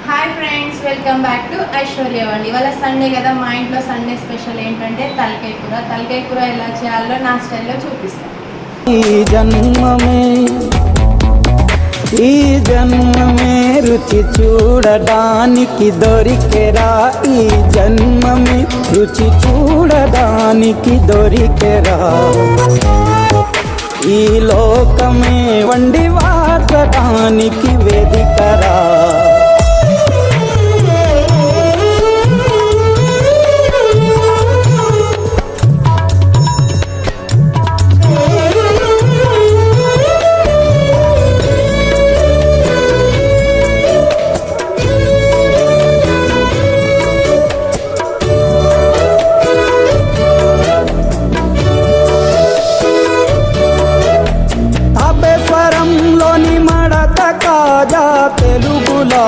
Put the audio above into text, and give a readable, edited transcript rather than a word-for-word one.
Hi friends, welcome back to Aishwarya వండి. ఇవాళ Sunday కదా, మా ఇంట్లో సండే స్పెషల్ ఏంటంటే తలకాయ కూర. తలకాయ కూర ఎలా చేయాలో నా స్టైల్లో చూపిస్తాను. ఈ జన్మమే రుచి చూడడానికి దొరికెరా, ఈ జన్మమే రుచి చూడడానికి దొరికెరా, ఈ లోకమే వండి వాడడానికి వేదికరా. లోని మడత కాజా తెలుగులో